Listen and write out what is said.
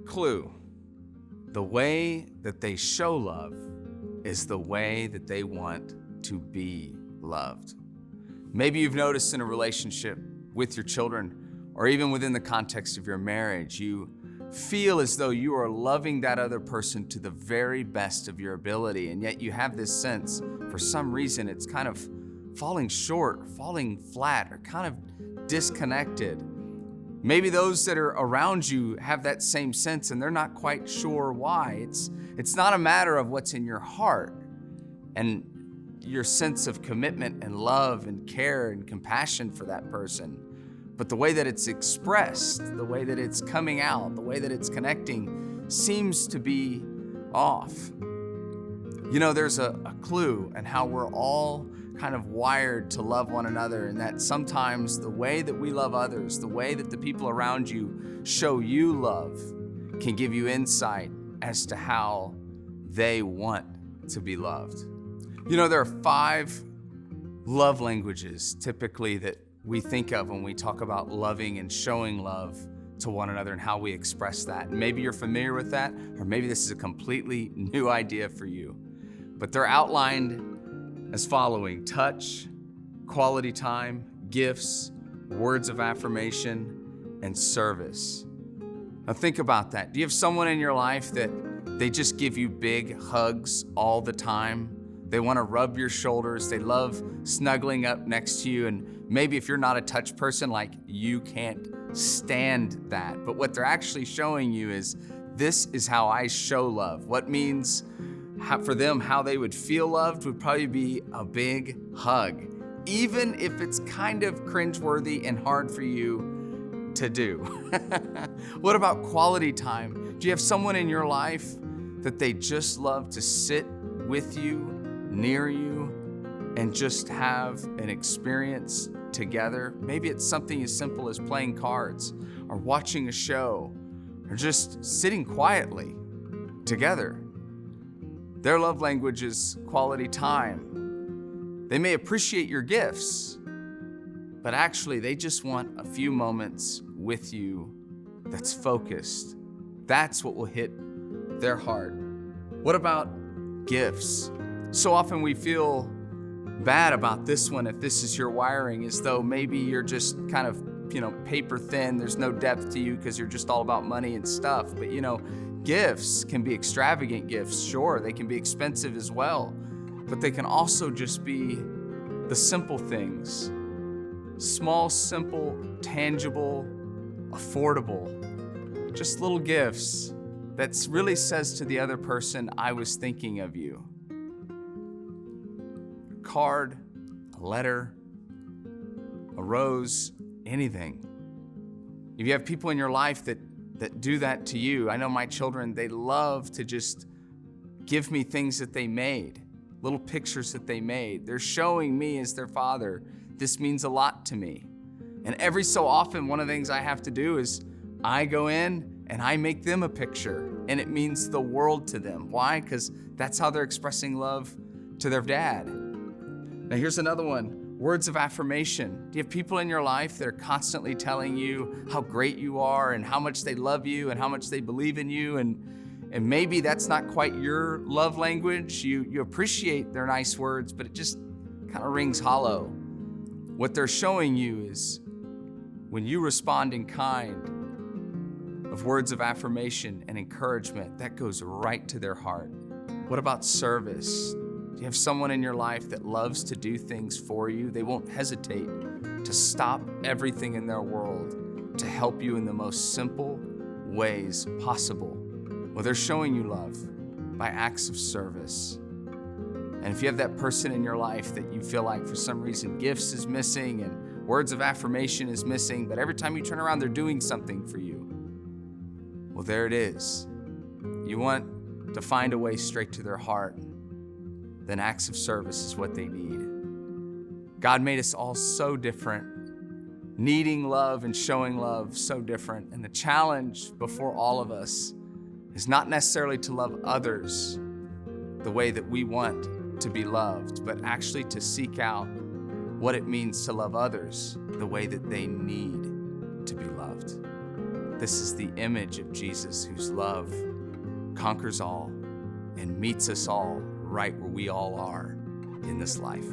Clue: the way that they show love is the way that they want to be loved. Maybe you've noticed in a relationship with your children, or even within the context of your marriage, you feel as though you are loving that other person to the very best of your ability, and yet you have this sense, for some reason, it's kind of falling short, falling flat, or kind of disconnected. Maybe those that are around you have that same sense and they're not quite sure why. It's not a matter of what's in your heart and your sense of commitment and love and care and compassion for that person, but the way that it's expressed, the way that it's coming out, the way that it's connecting seems to be off. You know, there's a clue in how we're all kind of wired to love one another, and that sometimes the way that we love others, the way that the people around you show you love, can give you insight as to how they want to be loved. You know, there are 5 love languages typically that we think of when we talk about loving and showing love to one another and how we express that. And maybe you're familiar with that, or maybe this is a completely new idea for you. But they're outlined as following: touch, quality time, gifts, words of affirmation, and service. Now think about that. Do you have someone in your life that they just give you big hugs all the time? They want to rub your shoulders. They love snuggling up next to you. And maybe if you're not a touch person, like, you can't stand that. But what they're actually showing you is, this is how I show love. What means for them, how they would feel loved would probably be a big hug, even if it's kind of cringeworthy and hard for you to do. What about quality time? Do you have someone in your life that they just love to sit with you, near you, and just have an experience together? Maybe it's something as simple as playing cards or watching a show or just sitting quietly together. Their love language is quality time. They may appreciate your gifts, but actually they just want a few moments with you that's focused. That's what will hit their heart. What about gifts? So often we feel bad about this one if this is your wiring, as though maybe you're just kind of, paper thin. There's no depth to you because you're just all about money and stuff. But gifts can be extravagant gifts. Sure, they can be expensive as well, but they can also just be the simple things. Small, simple, tangible, affordable, just little gifts that really says to the other person, I was thinking of you. A card, a letter, a rose, anything. If you have people in your life that do that to you, I know my children, they love to just give me things that they made, little pictures that they made. They're showing me as their father, this means a lot to me. And every so often, one of the things I have to do is I go in and I make them a picture, and it means the world to them. Why? Because that's how they're expressing love to their dad. Now here's another one. Words of affirmation. Do you have people in your life that are constantly telling you how great you are and how much they love you and how much they believe in you? And maybe that's not quite your love language. You appreciate their nice words, but it just kind of rings hollow. What they're showing you is when you respond in kind of words of affirmation and encouragement, that goes right to their heart. What about service? Do you have someone in your life that loves to do things for you? They won't hesitate to stop everything in their world to help you in the most simple ways possible. Well, they're showing you love by acts of service. And if you have that person in your life that you feel like for some reason gifts is missing and words of affirmation is missing, but every time you turn around, they're doing something for you. Well, there it is. You want to find a way straight to their heart. Then acts of service is what they need. God made us all so different, needing love and showing love so different. And the challenge before all of us is not necessarily to love others the way that we want to be loved, but actually to seek out what it means to love others the way that they need to be loved. This is the image of Jesus, whose love conquers all and meets us all right where we all are in this life.